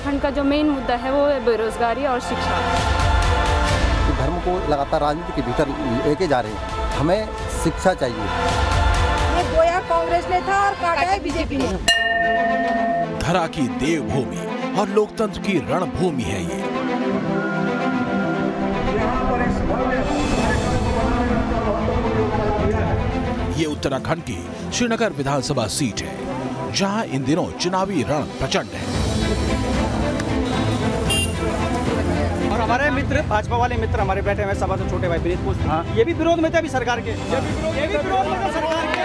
उत्तराखंड का जो मेन मुद्दा है वो है बेरोजगारी और शिक्षा। धर्म को लगातार राजनीति के भीतर लेके जा रहे हैं, हमें शिक्षा चाहिए। ये बोया कांग्रेस ने था और काटा है बीजेपी ने। धरा की देवभूमि और लोकतंत्र की रणभूमि है ये। ये उत्तराखंड की श्रीनगर विधानसभा सीट है, जहां इन दिनों चुनावी रण प्रचंड है। और हमारे मित्र, भाजपा वाले मित्र हमारे बैठे हुए सभा तो छोटे भाई विनीत पूछ, ये भी विरोध में थे अभी सरकार के, ये भी विरोध में थे सरकार के।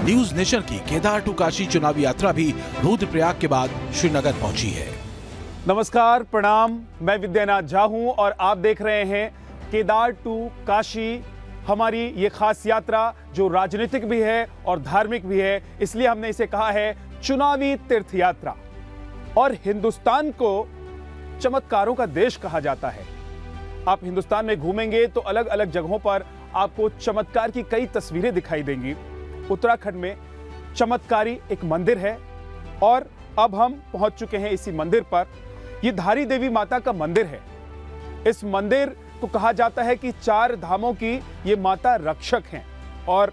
न्यूज नेशन की केदार टू काशी चुनावी यात्रा भी रुद्रप्रयाग के बाद श्रीनगर पहुंची है। नमस्कार, प्रणाम, मैं विद्यानाथ झा हूं और आप देख रहे हैं केदार टू काशी, हमारी ये खास यात्रा जो राजनीतिक भी है और धार्मिक भी है, इसलिए हमने इसे कहा है चुनावी तीर्थ यात्रा। और हिंदुस्तान को चमत्कारों का देश कहा जाता है। आप हिंदुस्तान में घूमेंगे तो अलग अलग जगहों पर आपको चमत्कार की कई तस्वीरें दिखाई देंगी। उत्तराखंड में चमत्कारी एक मंदिर है और अब हम पहुंच चुके हैं इसी मंदिर पर। यह धारी देवी माता का मंदिर है। इस मंदिर को कहा जाता है कि 4 धामों की ये माता रक्षक हैं। और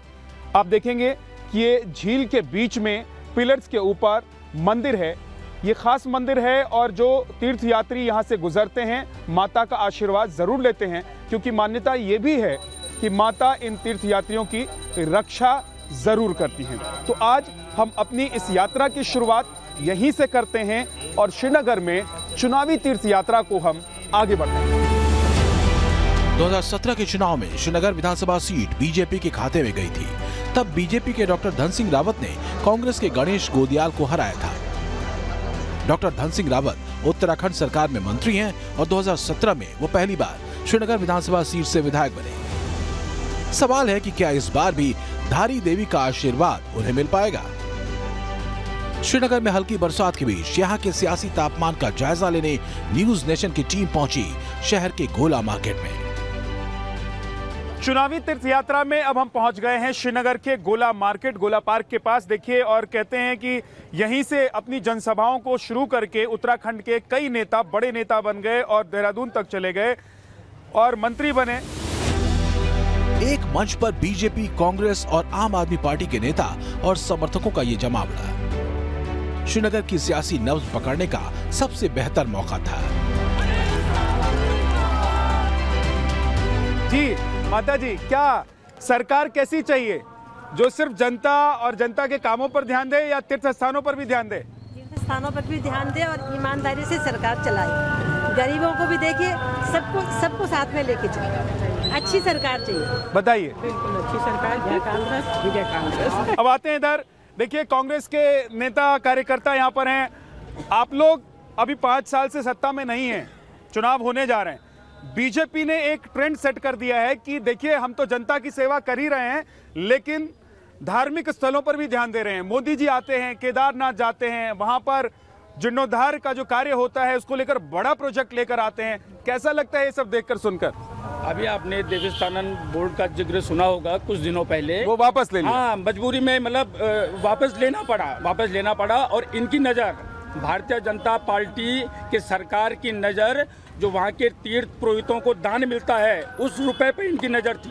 आप देखेंगे कि ये झील के बीच में पिलर्स के ऊपर मंदिर है। ये खास मंदिर है और जो तीर्थयात्री यहाँ से गुजरते हैं माता का आशीर्वाद जरूर लेते हैं, क्योंकि मान्यता ये भी है कि माता इन तीर्थयात्रियों की रक्षा जरूर करती हैं। तो आज हम अपनी इस यात्रा की शुरुआत यहीं से करते हैं और श्रीनगर में चुनावी तीर्थ यात्रा को हम आगे बढ़ाएंगे। 2017 के चुनाव में श्रीनगर विधानसभा सीट बीजेपी के खाते में गई थी। तब बीजेपी के डॉक्टर धन सिंह रावत ने कांग्रेस के गणेश गोदियाल को हराया था। डॉक्टर धन सिंह रावत उत्तराखंड सरकार में मंत्री हैं और 2017 में वो पहली बार श्रीनगर विधानसभा सीट से विधायक बने। सवाल है कि क्या इस बार भी धारी देवी का आशीर्वाद उन्हें मिल पाएगा? श्रीनगर में हल्की बरसात के बीच यहाँ के सियासी तापमान का जायजा लेने न्यूज नेशन की टीम पहुंची शहर के गोला मार्केट में। चुनावी तीर्थ यात्रा में अब हम पहुंच गए हैं श्रीनगर के गोला मार्केट, गोला पार्क के पास। देखिए, और कहते हैं कि यहीं से अपनी जनसभाओं को शुरू करके उत्तराखंड के कई नेता, बड़े नेता बन गए और देहरादून तक चले गए और मंत्री बने। एक मंच पर बीजेपी, कांग्रेस और आम आदमी पार्टी के नेता और समर्थकों का ये जमावड़ा श्रीनगर की सियासी नब्ज पकड़ने का सबसे बेहतर मौका था। जी माता जी, क्या सरकार कैसी चाहिए, जो सिर्फ जनता और जनता के कामों पर ध्यान दे या तीर्थ स्थानों पर भी ध्यान दे? तीर्थ स्थानों पर भी ध्यान दे और ईमानदारी से सरकार चलाए। गरीबों को भी देखिए, सबको साथ में लेके चले। अच्छी सरकार चाहिए। बताइए। बिल्कुल अच्छी सरकार, जय कांग्रेस, विजय कांग्रेस। अब आते हैं इधर। देखिए, कांग्रेस के नेता कार्यकर्ता यहाँ पर हैं। आप लोग अभी 5 साल से सत्ता में नहीं हैं, चुनाव होने जा रहे हैं। बीजेपी ने एक ट्रेंड सेट कर दिया है कि देखिए, हम तो जनता की सेवा कर ही रहे हैं, लेकिन धार्मिक स्थलों पर भी ध्यान दे रहे हैं। मोदी जी आते हैं, केदारनाथ जाते हैं, वहां पर जीर्णोद्धार का जो कार्य होता है उसको लेकर बड़ा प्रोजेक्ट लेकर आते हैं। कैसा लगता है ये सब देखकर, सुनकर? अभी आपने देवस्थानम बोर्ड का जिक्र सुना होगा कुछ दिनों पहले, वो वापस ले लिया। हाँ, मजबूरी में, मतलब वापस लेना पड़ा। और इनकी नज़र, भारतीय जनता पार्टी के सरकार की नज़र, जो वहाँ के तीर्थ पुरोहितों को दान मिलता है उस रुपए पे इनकी नज़र थी।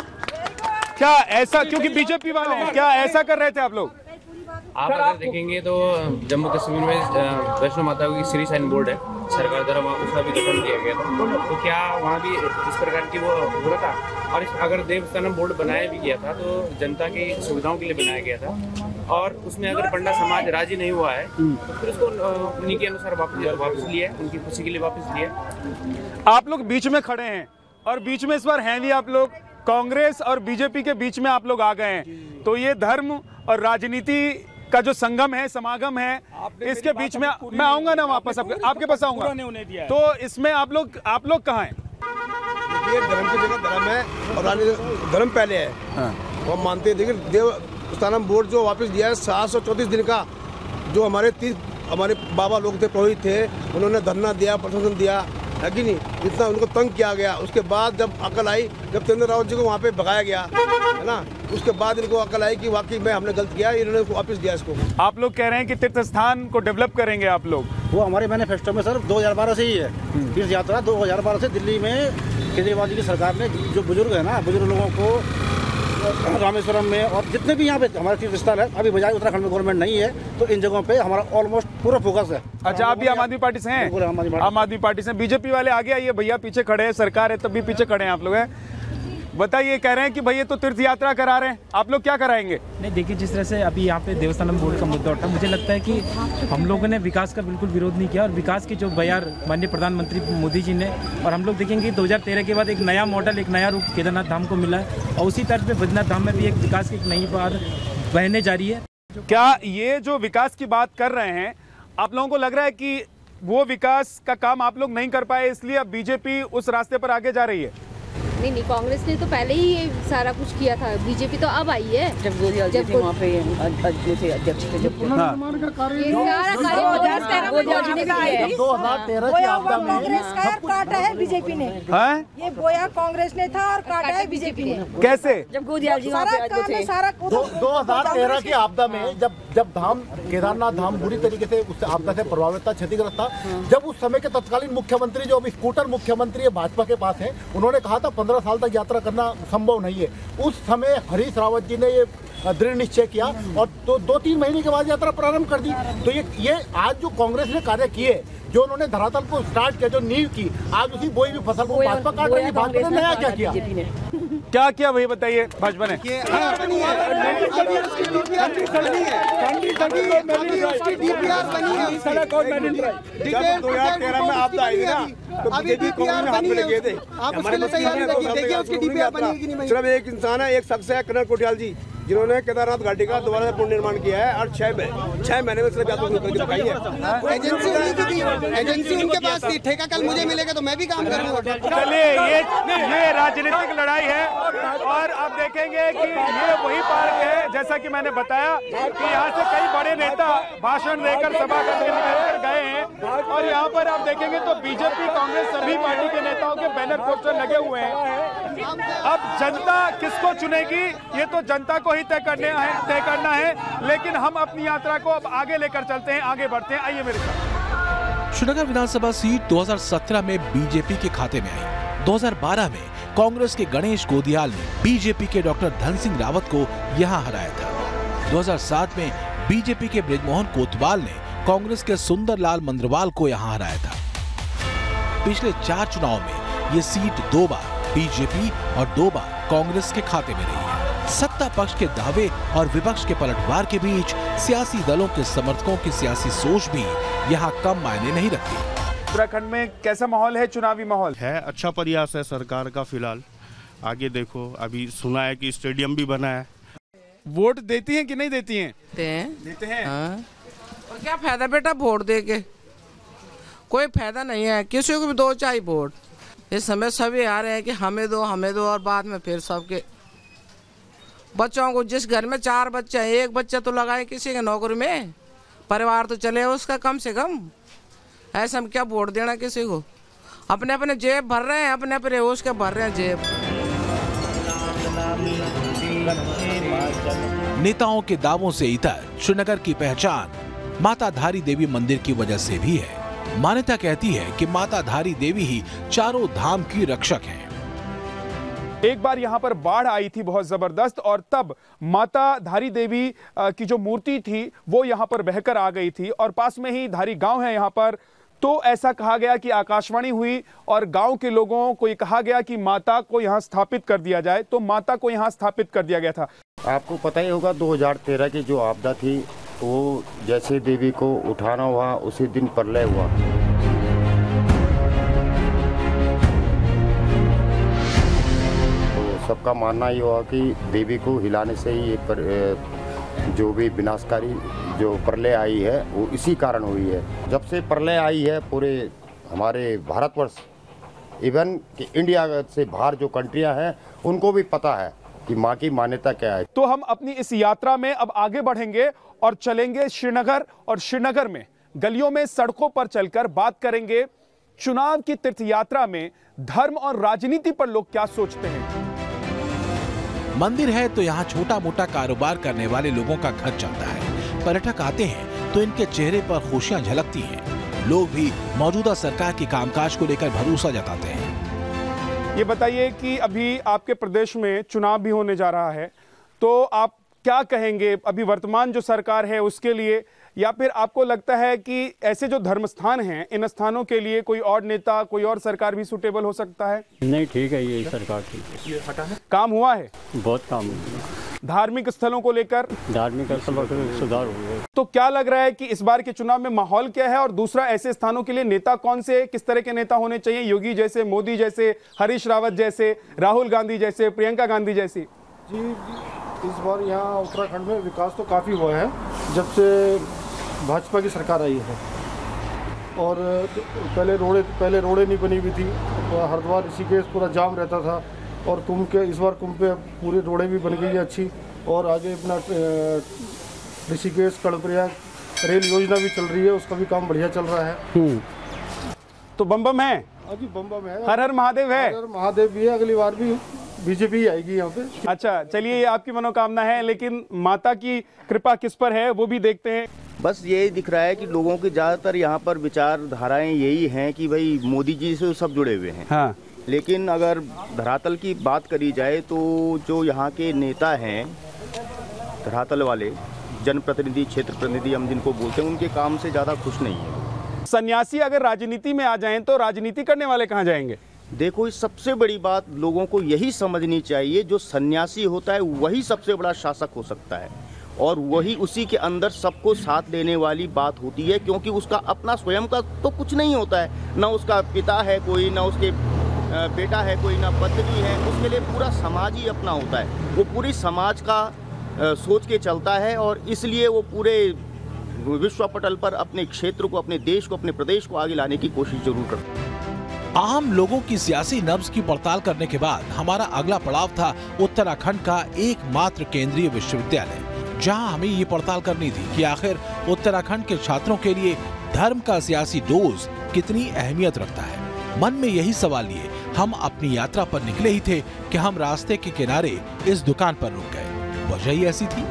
क्या ऐसा, क्योंकि बीजेपी वाले हैं, क्या ऐसा कर रहे थे आप लोग? आप अगर देखेंगे तो जम्मू कश्मीर में वैष्णो माता की श्री साइन बोर्ड है, सरकार द्वारा वहाँ उसका भी गठन किया गया था। तो क्या वहाँ भी इस प्रकार की वो हो रहा था? और अगर देवस्थानम बोर्ड बनाया भी गया था तो जनता की सुविधाओं के लिए बनाया गया था, और उसमें अगर पंडा समाज राजी नहीं हुआ है तो फिर उसको उन्हीं के अनुसार वापस लिया, उनकी खुशी के लिए वापस लिया। आप लोग बीच में खड़े हैं और बीच में इस बार हैं भी आप लोग, कांग्रेस और बीजेपी के बीच में आप लोग आ गए हैं। तो ये धर्म और राजनीति का जो संगम है, समागम है, इसके बीच में मैं आऊंगा ना, वापस आपके पास आऊंगा। तो इसमें आप लोग कहाँ हैं? ये धर्म की जगह धर्म है और राजनीति धर्म पहले है। हाँ। वो मानते हैं। देखिए, देवस्थानम बोर्ड जो वापस दिया है 734 दिन का, जो हमारे बाबा लोग थे, पुरोहित थे, उन्होंने धरना दिया, प्रशासन दिया, है कि नहीं, जितना उनको तंग किया गया, उसके बाद जब अकल आई, जब त्रिवेंद्र रावत जी को वहाँ पे भगाया गया है ना, उसके बाद इनको अकल आई कि वाकई में हमने गलत किया, इन्होंने वापस दिया इसको। आप लोग कह रहे हैं कि तीर्थ स्थान को डेवलप करेंगे आप लोग? वो हमारे मैनिफेस्टो में सर 2012 से ही है। तीर्थ यात्रा 2012 से दिल्ली में केजरीवाल जी की सरकार ने जो बुजुर्ग है ना, बुजुर्ग लोगों को रामेश्वरम में और जितने भी यहाँ पे हमारे तीर्थ स्थल है, अभी बजाय उत्तराखंड में गवर्नमेंट नहीं है तो इन जगहों पे हमारा ऑलमोस्ट पूरा फोकस है। अच्छा, आप भी आम आदमी पार्टी से हैं? आम आदमी पार्टी से। बीजेपी वाले आगे आइए भैया, पीछे खड़े हैं, सरकार है तब भी पीछे खड़े हैं आप लोग हैं। बताइए, कह रहे हैं कि भैया तो तीर्थ यात्रा करा रहे हैं, आप लोग क्या कराएंगे? नहीं देखिए, जिस तरह से अभी यहाँ पे देवस्थानम बोर्ड का मुद्दा उठा, मुझे लगता है कि हम लोगों ने विकास का बिल्कुल विरोध नहीं किया और विकास की जो बयार माननीय प्रधानमंत्री मोदी जी ने, और हम लोग देखेंगे 2013 के बाद एक नया मॉडल, एक नया रूप केदारनाथ धाम को मिला है और उसी तर्ज पे बद्रीनाथ धाम में भी एक विकास की एक नई बात बहने जा रही है। क्या ये जो विकास की बात कर रहे हैं, आप लोगों को लग रहा है कि वो विकास का काम आप लोग नहीं कर पाए इसलिए अब बीजेपी उस रास्ते पर आगे जा रही है? नहीं, कांग्रेस ने तो पहले ही ये सारा कुछ किया था, बीजेपी तो अब आई है। जब गोदियाल जी थे वहाँ पे अध्यक्ष थे, जब कांग्रेस का काटा है बीजेपी ने। ये बोया कांग्रेस ने था और काटा है बीजेपी ने। कैसे? जब गोदियाल जी वहाँ पे थे। 2013 की आपदा में जब धाम केदारनाथ धाम बुरी तरीके से उस आपदा से प्रभावित था, क्षतिग्रस्त था, जब उस समय के तत्कालीन मुख्यमंत्री जो अभी स्कूटर मुख्यमंत्री है भाजपा के पास है, उन्होंने कहा था 15 साल तक यात्रा करना संभव नहीं है। उस समय हरीश रावत जी ने ये दृढ़ निश्चय किया और तो 2-3 महीने के बाद यात्रा प्रारंभ कर दी। तो ये आज जो कांग्रेस ने कार्य किए, जो उन्होंने धरातल को स्टार्ट किया, जो नींव की, आज उसी बोई भी फसल को भाजपा काट रही है। भाजपा ने नया क्या किया? क्या किया भाई बताइए भाजपा ने? 2013 में आपदा आई थी ना, तो बीजेपी कांग्रेस में हाथ में लगे थे। सिर्फ एक इंसान है, एक शख्स है, कर्नल कोटियाल जी, जिन्होंने केदारनाथ घाटी का दोबारा से पुनर्निर्माण किया है और 6 महीने में सिर्फ यात्रा करके दिखाई है। एजेंसी उनके पास थी, ठेका कल मुझे मिलेगा तो मैं भी काम करूंगा। चलिए, ये राजनीतिक लड़ाई है और आप देखेंगे कि ये वही पार्क है, जैसा कि मैंने बताया कि यहाँ से कई बड़े नेता भाषण देकर सभा करके गए हैं और यहाँ पर आप देखेंगे तो बीजेपी, कांग्रेस, सभी पार्टी के नेताओं के बैनर पोस्टर लगे हुए हैं। अब जनता किसको चुनेगी ये तो जनता को ही तय करना है, लेकिन हम अपनी यात्रा को अब आगे लेकर चलते हैं, आगे बढ़ते हैं। आइए मेरे साथ। श्रीनगर विधानसभा सीट 2017 में बीजेपी के खाते में आई। 2012 में कांग्रेस के गणेश गोदियाल ने बीजेपी के डॉक्टर धन सिंह रावत को यहां हराया था। 2007 में बीजेपी के बृजमोहन कोतवाल ने कांग्रेस के सुंदरलाल मंद्रवाल को यहां हराया था। पिछले 4 चुनाव में ये सीट 2 बार बीजेपी और 2 बार कांग्रेस के खाते में रही है। सत्ता पक्ष के दावे और विपक्ष के पलटवार के बीच सियासी दलों के समर्थकों की सियासी सोच भी यहाँ कम मायने नहीं रखती। उत्तराखंड में कैसा माहौल है? चुनावी माहौल है, अच्छा प्रयास है सरकार का फिलहाल। आगे देखो, अभी सुना है कि स्टेडियम भी बना है। वोट देती हैं कि नहीं देती हैं? देते हैं। हाँ। और क्या फायदा बेटा वोट दे के? कोई फायदा नहीं है, किसी को भी दो चाहे वोट। इस समय सभी आ रहे हैं कि हमें दो और बाद में फिर सबके बच्चों को, जिस घर में 4 बच्चे हैं, 1 बच्चा तो लगाए किसी के नौकरी में, परिवार तो चले उसका कम से कम। ऐसा हम क्या वोट देना किसी को? अपने अपने जेब भर रहे हैं, अपने अपने होश के भर रहे हैं जेब। नेताओं के दावों से इतर श्रीनगर की पहचान माता धारी देवी मंदिर की वजह से भी है। मान्यता कहती है कि माता धारी देवी ही चारों धाम की रक्षक हैं। एक बार यहाँ पर बाढ़ आई थी बहुत जबरदस्त और तब माता धारी देवी की जो मूर्ति थी वो यहाँ पर बहकर आ गई थी और पास में ही धारी गांव है यहाँ पर। तो ऐसा कहा गया कि आकाशवाणी हुई और गांव के लोगों को ये कहा गया कि माता को यहाँ स्थापित कर दिया जाए, तो माता को यहाँ स्थापित कर दिया गया था। आपको पता ही होगा 2013 की जो आपदा थी, वो जैसे देवी को उठाना हुआ उसी दिन प्रलय हुआ। तो सबका मानना ये हुआ कि देवी को हिलाने से ही जो भी विनाशकारी जो प्रलय आई है वो इसी कारण हुई है। जब से प्रलय आई है पूरे हमारे भारतवर्ष, इवन कि इंडिया से बाहर जो कंट्रियां हैं उनको भी पता है कि माँ की मान्यता क्या है। तो हम अपनी इस यात्रा में अब आगे बढ़ेंगे और चलेंगे श्रीनगर, और श्रीनगर में गलियों में सड़कों पर चलकर बात करेंगे चुनाव की तीर्थ यात्रा में धर्म और राजनीति पर लोग क्या सोचते हैं। मंदिर है तो यहाँ छोटा मोटा कारोबार करने वाले लोगों का घर चलता है। पर्यटक आते हैं तो इनके चेहरे पर खुशियां झलकती हैं। लोग भी मौजूदा सरकार के कामकाज को लेकर भरोसा जताते हैं। ये बताइए कि अभी आपके प्रदेश में चुनाव भी होने जा रहा है, तो आप क्या कहेंगे अभी वर्तमान जो सरकार है उसके लिए, या फिर आपको लगता है कि ऐसे जो धर्म स्थान हैं इन स्थानों के लिए कोई और नेता, कोई और सरकार भी सूटेबल हो सकता है? नहीं, ठीक है, ये सरकार ठीक है। काम हुआ है? बहुत काम हुआ। धार्मिक स्थलों को लेकर? धार्मिक स्थलों का सुधार हो गया। तो क्या लग रहा है कि इस बार के चुनाव में माहौल क्या है, और दूसरा ऐसे स्थानों के लिए नेता कौन से, किस तरह के नेता होने चाहिए? योगी जैसे, मोदी जैसे, हरीश रावत जैसे, राहुल गांधी जैसे, प्रियंका गांधी जैसी? जी, इस बार यहाँ उत्तराखंड में विकास तो काफ़ी हुआ है जब से भाजपा की सरकार आई है। और पहले रोडें नहीं बनी हुई थी, हरिद्वार ऋषिकेश पूरा जाम रहता था, और इस बार कुंभ पे पूरी रोडें भी बन गई है अच्छी, और आगे अपना ऋषिकेश कर्णप्रयाग रेल योजना भी चल रही है, उसका भी काम बढ़िया चल रहा है। तो बम बम है? अभी बम बम है, हर हर महादेव है। हर हर महादेव भी है, अगली बार भी बीजेपी आएगी यहाँ पे। अच्छा, चलिए, ये आपकी मनोकामना है, लेकिन माता की कृपा किस पर है वो भी देखते हैं। बस यही दिख रहा है कि लोगों की ज़्यादातर यहाँ पर विचारधाराएं यही हैं कि भाई मोदी जी से सब जुड़े हुए हैं। हाँ। लेकिन अगर धरातल की बात करी जाए तो जो यहाँ के नेता हैं, धरातल वाले जनप्रतिनिधि, क्षेत्र प्रतिनिधि हम जिनको बोलते हैं, उनके काम से ज़्यादा खुश नहीं है। सन्यासी अगर राजनीति में आ जाएं तो राजनीति करने वाले कहाँ जाएंगे? देखो, इस सबसे बड़ी बात लोगों को यही समझनी चाहिए, जो सन्यासी होता है वही सबसे बड़ा शासक हो सकता है, और वही उसी के अंदर सबको साथ देने वाली बात होती है, क्योंकि उसका अपना स्वयं का तो कुछ नहीं होता है, ना उसका पिता है कोई, ना उसके बेटा है कोई, ना पत्नी है, उसके लिए पूरा समाज ही अपना होता है। वो पूरी समाज का सोच के चलता है, और इसलिए वो पूरे विश्व पटल पर अपने क्षेत्र को, अपने देश को, अपने प्रदेश को आगे लाने की कोशिश जरूर करता है। आम लोगों की सियासी नब्ज की पड़ताल करने के बाद हमारा अगला पड़ाव था उत्तराखंड का एकमात्र केंद्रीय विश्वविद्यालय, जहां हमें ये पड़ताल करनी थी कि आखिर उत्तराखंड के छात्रों के लिए धर्म का सियासी डोज कितनी अहमियत रखता है। मन में यही सवाल लिए हम अपनी यात्रा पर निकले ही थे कि हम रास्ते के किनारे इस दुकान पर रुक गए। वजह ही ऐसी थी।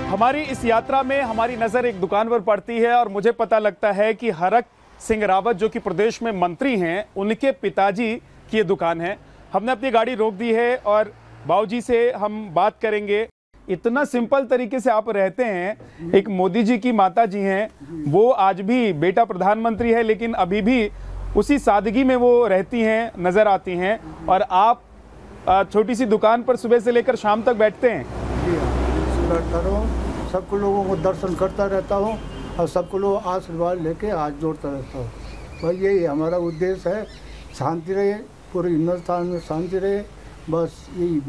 हमारी इस यात्रा में हमारी नजर एक दुकान पर पड़ती है, और मुझे पता लगता है कि हरक सिंह रावत जो कि प्रदेश में मंत्री हैं, उनके पिताजी की ये दुकान है। हमने अपनी गाड़ी रोक दी है और बाबूजी से हम बात करेंगे। इतना सिंपल तरीके से आप रहते हैं। एक मोदी जी की माता जी हैं, वो आज भी बेटा प्रधानमंत्री है, लेकिन अभी भी उसी सादगी में वो रहती हैं, नजर आती हैं। और आप छोटी सी दुकान पर सुबह से लेकर शाम तक बैठते हैं? बैठता रहूँ, सबको लोगों को दर्शन करता रहता हूँ, और सबको लोग आशीर्वाद लेके हाथ जोड़ता रहता हूँ। बस यही हमारा उद्देश्य है, शांति रहे, पूरे हिंदुस्तान में शांति रहे, बस यही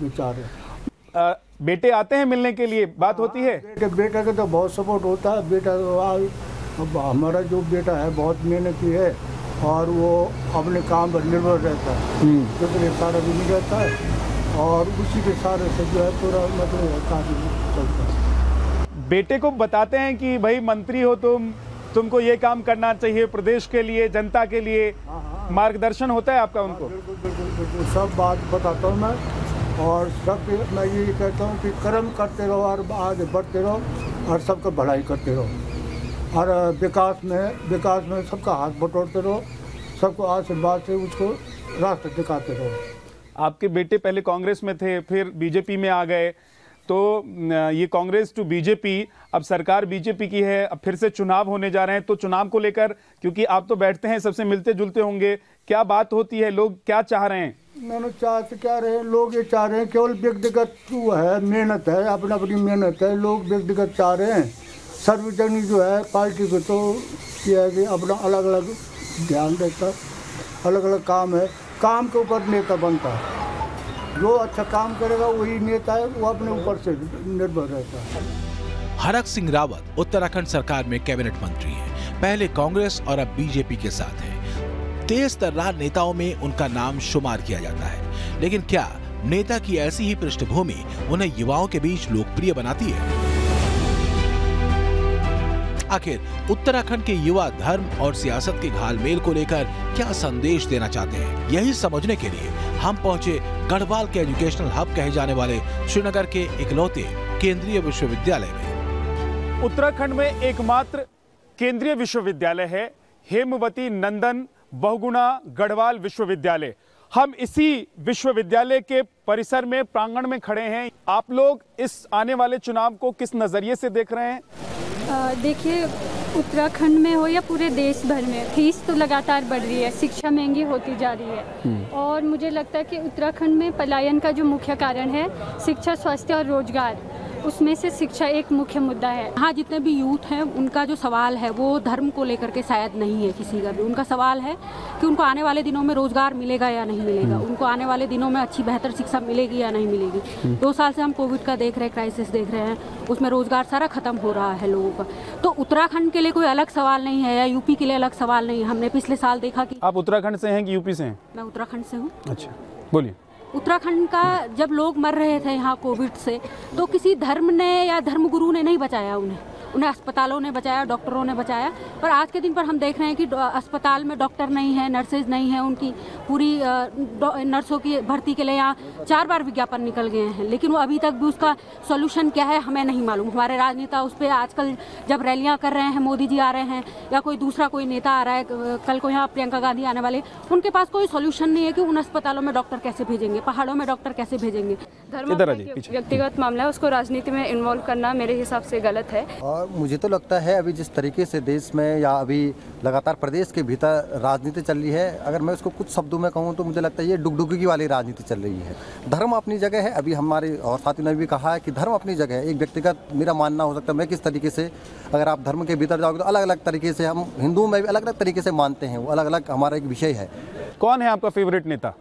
विचार है। बेटे आते हैं मिलने के लिए, बात होती है? बेटा का तो बहुत सपोर्ट होता है। बेटा तो हमारा जो बेटा है बहुत मेहनती है, और वो अपने काम पर निर्भर रहता है, दूसरे सारा भी नहीं रहता है, और उसी के सारे से जो है पूरा मतलब काफी चलता है। बेटे को बताते हैं कि भाई मंत्री हो तुमको ये काम करना चाहिए, प्रदेश के लिए, जनता के लिए मार्गदर्शन होता है आपका उनको? बिल्कुल बिल्कुल बिल्कुल, सब बात बताता हूँ मैं, और सब मैं यही कहता हूँ कि कर्म करते रहो और आगे बढ़ते रहो, और सबका भलाई करते रहो, और विकास में सबका हाथ बटोरते रहो, सबको आशीर्वाद से उसको रास्ता दिखाते रहो। आपके बेटे पहले कांग्रेस में थे, फिर बीजेपी में आ गए, तो ये कांग्रेस टू बीजेपी, अब सरकार बीजेपी की है, अब फिर से चुनाव होने जा रहे हैं। तो चुनाव को लेकर, क्योंकि आप तो बैठते हैं, सबसे मिलते जुलते होंगे, क्या बात होती है, लोग क्या चाह रहे हैं? मैंने चाहते क्या रहे, लोग ये चाह रहे हैं केवल व्यक्तिगत है, मेहनत है, अपनी मेहनत है, लोग व्यक्तिगत चाह रहे हैं। सार्वजनिक जो है पार्टी को तो यह है कि अपना अलग अलग ध्यान देता है, अलग अलग काम है, काम के ऊपर नेता बनता है। जो अच्छा काम करेगा वही नेता है, वो अपने ऊपर से निर्भर रहता है। हरक सिंह रावत उत्तराखंड सरकार में कैबिनेट मंत्री हैं। पहले कांग्रेस और अब बीजेपी के साथ हैं। तेज तर्रार नेताओं में उनका नाम शुमार किया जाता है, लेकिन क्या नेता की ऐसी ही पृष्ठभूमि उन्हें युवाओं के बीच लोकप्रिय बनाती है? आखिर उत्तराखंड के युवा धर्म और सियासत के घालमेल को लेकर क्या संदेश देना चाहते हैं, यही समझने के लिए हम पहुंचे गढ़वाल के एजुकेशनल हब कहे जाने वाले श्रीनगर के इकलौते केंद्रीय विश्वविद्यालय में। उत्तराखंड में एकमात्र केंद्रीय विश्वविद्यालय है हेमवती नंदन बहुगुणा गढ़वाल विश्वविद्यालय। हम इसी विश्वविद्यालय के परिसर में प्रांगण में खड़े हैं। आप लोग इस आने वाले चुनाव को किस नजरिए से देख रहे हैं? देखिए, उत्तराखंड में हो या पूरे देश भर में फीस तो लगातार बढ़ रही है, शिक्षा महंगी होती जा रही है और मुझे लगता है कि उत्तराखंड में पलायन का जो मुख्य कारण है शिक्षा, स्वास्थ्य और रोजगार, उसमें से शिक्षा एक मुख्य मुद्दा है। हाँ, जितने भी यूथ हैं उनका जो सवाल है वो धर्म को लेकर के शायद नहीं है किसी का भी। उनका सवाल है कि उनको आने वाले दिनों में रोजगार मिलेगा या नहीं मिलेगा, उनको आने वाले दिनों में अच्छी बेहतर शिक्षा मिलेगी या नहीं मिलेगी। 2 साल से हम कोविड का देख रहे हैं, क्राइसिस देख रहे हैं, उसमें रोजगार सारा खत्म हो रहा है लोगों का। तो उत्तराखंड के लिए कोई अलग सवाल नहीं है या यूपी के लिए अलग सवाल नहीं है। हमने पिछले साल देखा कि आप उत्तराखंड से हैं कि यूपी से हैं? मैं उत्तराखंड से हूँ। अच्छा, बोलिए। उत्तराखंड का जब लोग मर रहे थे यहाँ कोविड से, तो किसी धर्म ने या धर्मगुरु ने नहीं बचाया उन्हें अस्पतालों ने बचाया, डॉक्टरों ने बचाया। पर आज के दिन पर हम देख रहे हैं कि अस्पताल में डॉक्टर नहीं है, नर्सेज नहीं है, उनकी पूरी नर्सों की भर्ती के लिए यहाँ 4 बार विज्ञापन निकल गए हैं, लेकिन वो अभी तक भी उसका सॉल्यूशन क्या है हमें नहीं मालूम। हमारे राजनेता उस पर आजकल जब रैलियाँ कर रहे हैं, मोदी जी आ रहे हैं या कोई दूसरा कोई नेता आ रहा है, कल को यहाँ प्रियंका गांधी आने वाले, उनके पास कोई सॉल्यूशन नहीं है कि उन अस्पतालों में डॉक्टर कैसे भेजेंगे, पहाड़ों में डॉक्टर कैसे भेजेंगे। धर्म व्यक्तिगत मामला है, उसको राजनीति में इन्वॉल्व करना मेरे हिसाब से गलत है। और मुझे तो लगता है अभी जिस तरीके से देश में या अभी लगातार प्रदेश के भीतर राजनीति चल रही है, अगर मैं उसको कुछ शब्दों में कहूँ तो मुझे लगता है ये डुगडुगी वाली राजनीति चल रही है। धर्म अपनी जगह है, अभी हमारे और साथियों ने भी कहा है कि धर्म अपनी जगह है। एक व्यक्तिगत मेरा मानना हो सकता है, मैं किस तरीके से, अगर आप धर्म के भीतर जाओगे तो अलग अलग तरीके से, हम हिंदुओं में भी अलग अलग तरीके से मानते हैं, वो अलग अलग हमारा एक विषय है। कौन है आपका फेवरेट नेता?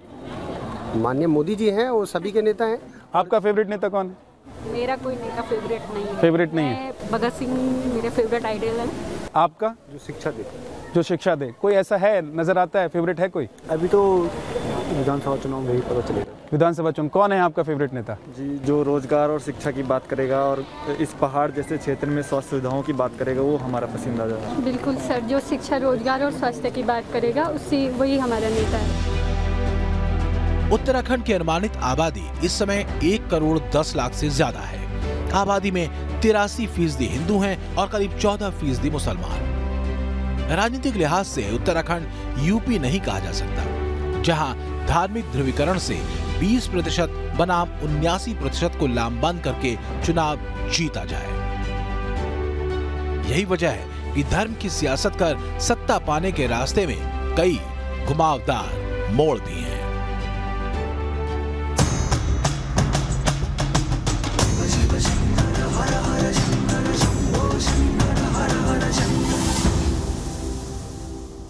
माननीय मोदी जी हैं, वो सभी के नेता हैं। आपका फेवरेट नेता कौन है? मेरा कोई नेता फेवरेट नहीं है। फेवरेट नहीं है? भगत सिंह मेरे फेवरेट आइडल है। आपका? जो शिक्षा दे। जो शिक्षा दे। कोई ऐसा है, नजर आता है, फेवरेट है कोई? अभी तो विधानसभा चुनाव में ही पता चलेगा। विधानसभा चुनाव कौन है आपका फेवरेट नेता? जी, जो रोजगार और शिक्षा की बात करेगा और इस पहाड़ जैसे क्षेत्र में स्वास्थ्य सुविधाओं की बात करेगा, वो हमारा पसंदीदा है। बिल्कुल सर, जो शिक्षा, रोजगार और स्वास्थ्य की बात करेगा उससे वही हमारा नेता है। उत्तराखंड की अनुमानित आबादी इस समय 1 करोड़ 10 लाख से ज्यादा है। आबादी में 83% हिंदू हैं और करीब 14% मुसलमान। राजनीतिक लिहाज से उत्तराखंड यूपी नहीं कहा जा सकता, जहां धार्मिक ध्रुवीकरण से 20% बनाम 79% को लामबंद करके चुनाव जीता जाए। यही वजह है कि धर्म की सियासत कर सत्ता पाने के रास्ते में कई घुमावदार मोड़ भी हैं।